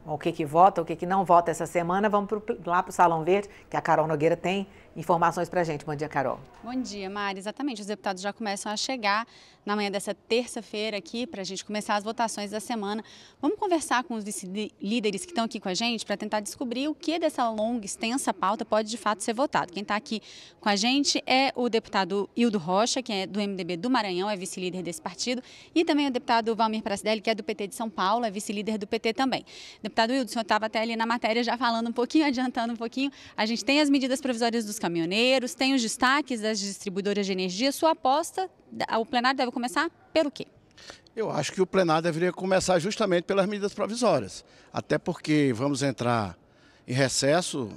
o que vota, o que não vota essa semana. Vamos lá para o Salão Verde, que a Carol Nogueira tem informações para a gente. Bom dia, Carol. Bom dia, Mari. Exatamente, os deputados já começam a chegar na manhã dessa terça-feira aqui para a gente começar as votações da semana. Vamos conversar com os vice-líderes que estão aqui com a gente para tentar descobrir o que dessa longa, extensa pauta pode de fato ser votado. Quem está aqui com a gente é o deputado Hildo Rocha, que é do MDB do Maranhão, é vice-líder desse partido, e também o deputado Valmir Pracidelli, que é do PT de São Paulo, é vice-líder do PT também. Deputado Hildo, o senhor estava até ali na matéria já falando um pouquinho, adiantando um pouquinho. A gente tem as medidas provisórias dos caminhoneiros, tem os destaques das distribuidoras de energia. Sua aposta, o plenário deve começar pelo quê? Eu acho que o plenário deveria começar justamente pelas medidas provisórias, até porque vamos entrar em recesso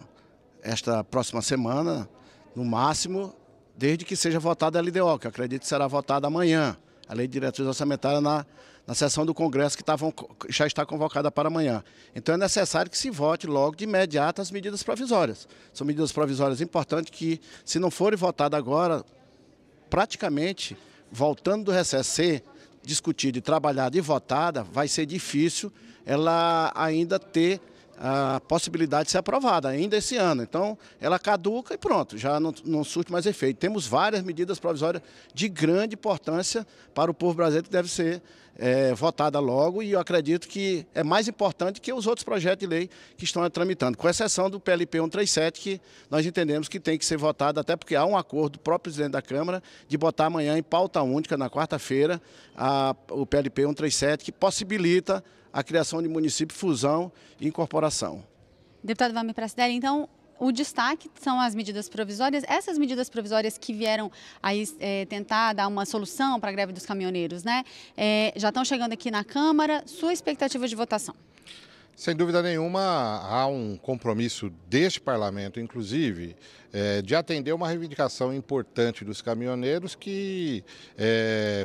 esta próxima semana, no máximo, desde que seja votada a LDO, que eu acredito que será votada amanhã, a Lei de Diretrizes Orçamentárias na sessão do Congresso que já está convocada para amanhã. Então é necessário que se vote logo de imediato as medidas provisórias. São medidas provisórias importantes que, se não forem votadas agora, praticamente, voltando do recesso, ser discutida e trabalhada e votada, vai ser difícil ela ainda ter a possibilidade de ser aprovada ainda esse ano. Então, ela caduca e pronto, já não surte mais efeito. Temos várias medidas provisórias de grande importância para o povo brasileiro que deve ser votada logo, e eu acredito que é mais importante que os outros projetos de lei que estão tramitando, com exceção do PLP 137, que nós entendemos que tem que ser votado, até porque há um acordo do próprio presidente da Câmara de botar amanhã em pauta única, na quarta-feira, o PLP 137, que possibilita a criação de município, fusão e incorporação. Deputado Valmir Pracidelli, então, o destaque são as medidas provisórias. Essas medidas provisórias que vieram aí tentar dar uma solução para a greve dos caminhoneiros, né? Já estão chegando aqui na Câmara. Sua expectativa de votação? Sem dúvida nenhuma, há um compromisso deste parlamento, inclusive, de atender uma reivindicação importante dos caminhoneiros que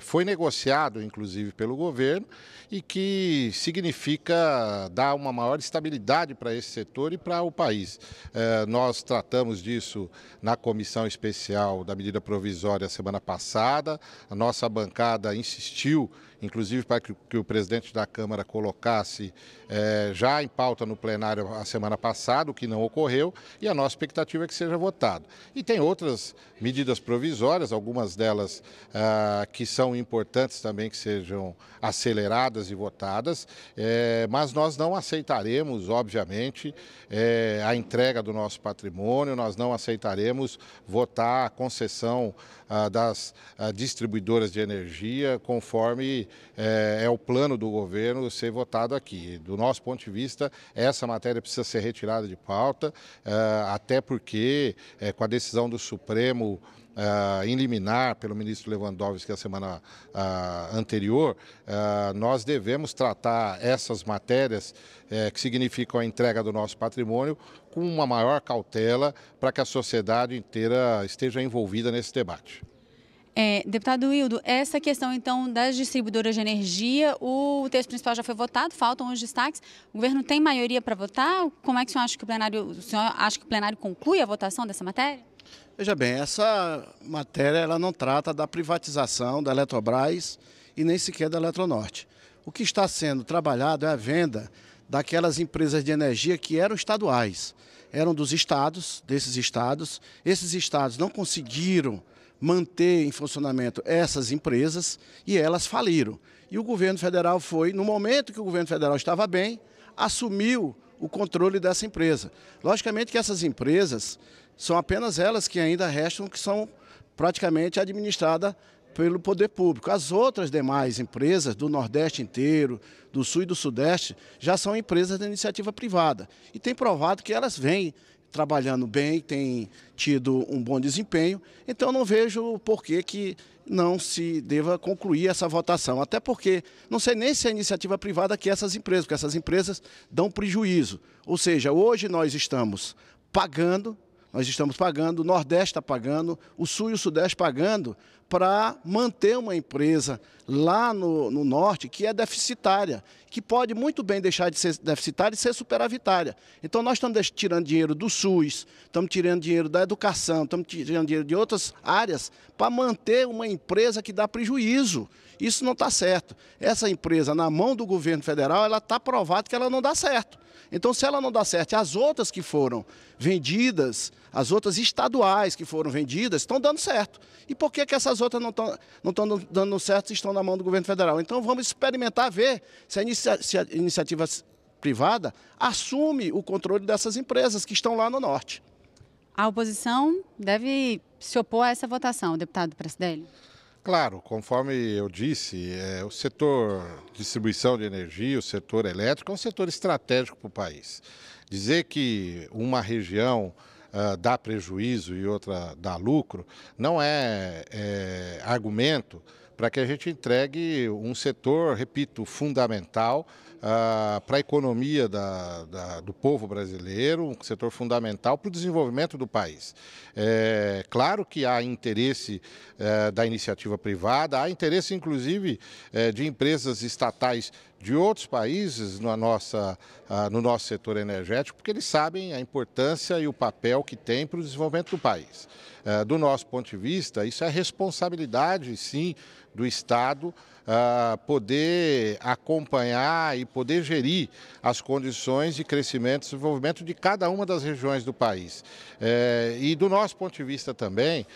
foi negociado, inclusive, pelo governo e que significa dar uma maior estabilidade para esse setor e para o país. Nós tratamos disso na comissão especial da medida provisória semana passada. A nossa bancada insistiu, inclusive, para que o presidente da Câmara colocasse já em pauta no plenário a semana passada, o que não ocorreu, e a nossa expectativa é que seja votado. E tem outras medidas provisórias, algumas delas que são importantes também que sejam aceleradas e votadas, mas nós não aceitaremos, obviamente, a entrega do nosso patrimônio, nós não aceitaremos votar a concessão das distribuidoras de energia, conforme é o plano do governo ser votado aqui. Do nosso ponto de vista, essa matéria precisa ser retirada de pauta, até porque, com a decisão do Supremo em liminar pelo ministro Lewandowski a semana anterior, nós devemos tratar essas matérias que significam a entrega do nosso patrimônio com uma maior cautela para que a sociedade inteira esteja envolvida nesse debate. Deputado Hildo, essa questão então das distribuidoras de energia, o texto principal já foi votado, faltam os destaques. O governo tem maioria para votar? Como é que o senhor acha que o plenário conclui a votação dessa matéria? Veja bem, essa matéria ela não trata da privatização da Eletrobras e nem sequer da Eletronorte. O que está sendo trabalhado é a venda daquelas empresas de energia que eram estaduais. Eram dos estados, desses estados. Esses estados não conseguiram manter em funcionamento essas empresas e elas faliram. E o governo federal foi, no momento que o governo federal estava bem, assumiu o controle dessa empresa. Logicamente que essas empresas são apenas elas que ainda restam, que são praticamente administradas pelo poder público. As outras demais empresas do Nordeste inteiro, do Sul e do Sudeste, já são empresas de iniciativa privada. E tem provado que elas vêm trabalhando bem, têm tido um bom desempenho. Então não vejo por que não se deva concluir essa votação. Até porque não sei nem se é iniciativa privada que essas empresas, porque essas empresas dão prejuízo. Ou seja, hoje nós estamos pagando, o Nordeste está pagando, o Sul e o Sudeste pagando para manter uma empresa lá no Norte que é deficitária, que pode muito bem deixar de ser deficitária e ser superavitária. Então nós estamos tirando dinheiro do SUS, estamos tirando dinheiro da educação, estamos tirando dinheiro de outras áreas para manter uma empresa que dá prejuízo. Isso não está certo. Essa empresa, na mão do governo federal, ela está provado que ela não dá certo. Então, se ela não dá certo, as outras que foram vendidas, as outras estaduais que foram vendidas, estão dando certo. E por que essas outras não estão dando certo se estão na mão do governo federal? Então, vamos experimentar, ver se a iniciativa privada assume o controle dessas empresas que estão lá no norte. A oposição deve se opor a essa votação, deputado Pracidelli? Claro, conforme eu disse, o setor de distribuição de energia, o setor elétrico, é um setor estratégico para o país. Dizer que uma região dá prejuízo e outra dá lucro não é argumento para que a gente entregue um setor, repito, fundamental para a economia do povo brasileiro, um setor fundamental para o desenvolvimento do país. Claro que há interesse da iniciativa privada, há interesse inclusive de empresas estatais de outros países no nosso setor energético, porque eles sabem a importância e o papel que tem para o desenvolvimento do país. Do nosso ponto de vista, isso é responsabilidade, sim, do Estado poder acompanhar e poder gerir as condições de crescimento e desenvolvimento de cada uma das regiões do país. E do nosso ponto de vista também,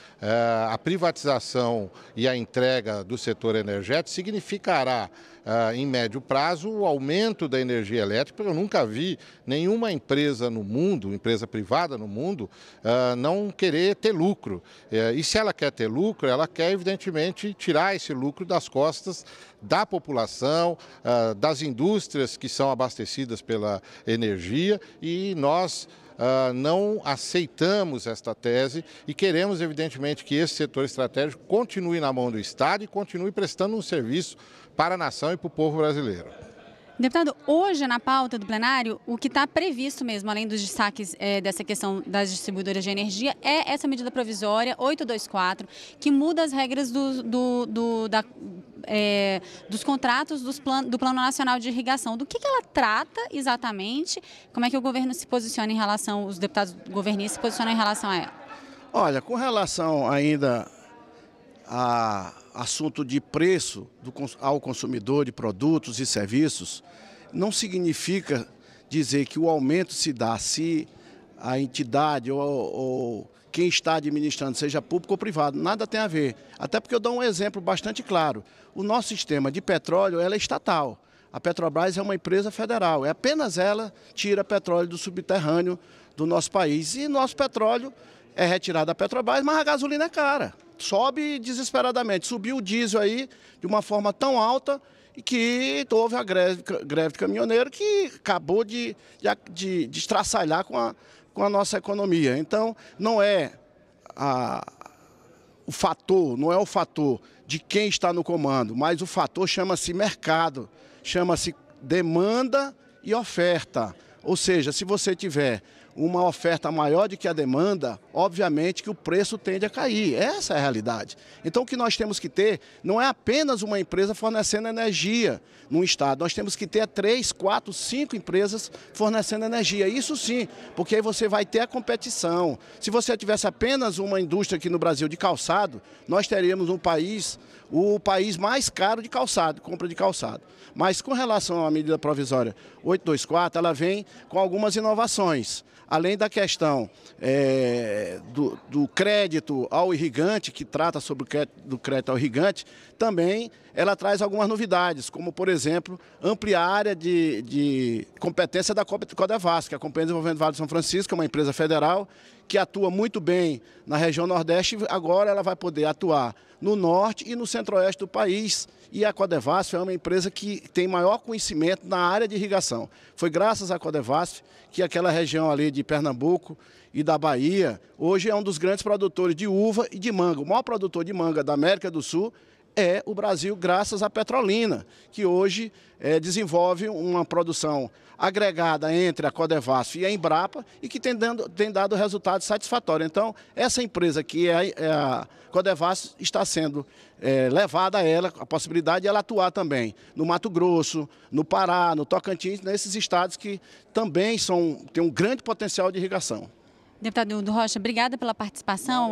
a privatização e a entrega do setor energético significará, em médio prazo, o aumento da energia elétrica. Eu nunca vi nenhuma empresa no mundo, empresa privada no mundo, não querer ter lucro. E se ela quer ter lucro, ela quer, evidentemente, tirar esse lucro das costas da população, das indústrias que são abastecidas pela energia, e nós não aceitamos esta tese e queremos, evidentemente, que esse setor estratégico continue na mão do Estado e continue prestando um serviço para a nação e para o povo brasileiro. Deputado, hoje na pauta do plenário, o que está previsto mesmo, além dos destaques dessa questão das distribuidoras de energia, é essa medida provisória 824, que muda as regras dos contratos do Plano Nacional de Irrigação. Do que ela trata exatamente? Como é que o governo se posiciona em relação, os deputados governistas se posicionam em relação a ela? Olha, com relação ainda a assunto de preço ao consumidor de produtos e serviços, não significa dizer que o aumento se dá se a entidade ou quem está administrando, seja público ou privado, nada tem a ver. Até porque eu dou um exemplo bastante claro. O nosso sistema de petróleo ela é estatal. A Petrobras é uma empresa federal. É apenas ela tira petróleo do subterrâneo do nosso país. E nosso petróleo é retirado da Petrobras, mas a gasolina é cara. Sobe desesperadamente. Subiu o diesel aí de uma forma tão alta e que houve a greve de caminhoneiro que acabou de estraçalhar com a nossa economia. Então, não é o fator de quem está no comando, mas o fator chama-se mercado, chama-se demanda e oferta. Ou seja, se você tiver uma oferta maior do que a demanda, obviamente que o preço tende a cair. Essa é a realidade. Então, o que nós temos que ter não é apenas uma empresa fornecendo energia num estado. Nós temos que ter 3, 4, 5 empresas fornecendo energia. Isso sim, porque aí você vai ter a competição. Se você tivesse apenas uma indústria aqui no Brasil de calçado, nós teríamos o país mais caro de calçado, compra de calçado. Mas com relação à medida provisória 824, ela vem com algumas inovações. Além da questão do crédito ao irrigante, que trata sobre do crédito ao irrigante, também ela traz algumas novidades, como, por exemplo, ampliar a área de competência da Codevasf, que é a Companhia de Desenvolvimento do Vale do São Francisco, é uma empresa federal que atua muito bem na região Nordeste, agora ela vai poder atuar no Norte e no Centro-Oeste do país. E a Codevasf é uma empresa que tem maior conhecimento na área de irrigação. Foi graças à Codevasf que aquela região ali de Pernambuco e da Bahia, hoje é um dos grandes produtores de uva e de manga. O maior produtor de manga da América do Sul é o Brasil, graças à Petrolina, que hoje desenvolve uma produção agregada entre a Codevasf e a Embrapa e que tem dado resultados satisfatórios. Então, essa empresa que é a Codevasf está sendo levada a ela, a possibilidade de ela atuar também no Mato Grosso, no Pará, no Tocantins, nesses estados que também têm um grande potencial de irrigação. Deputado Rocha, obrigada pela participação.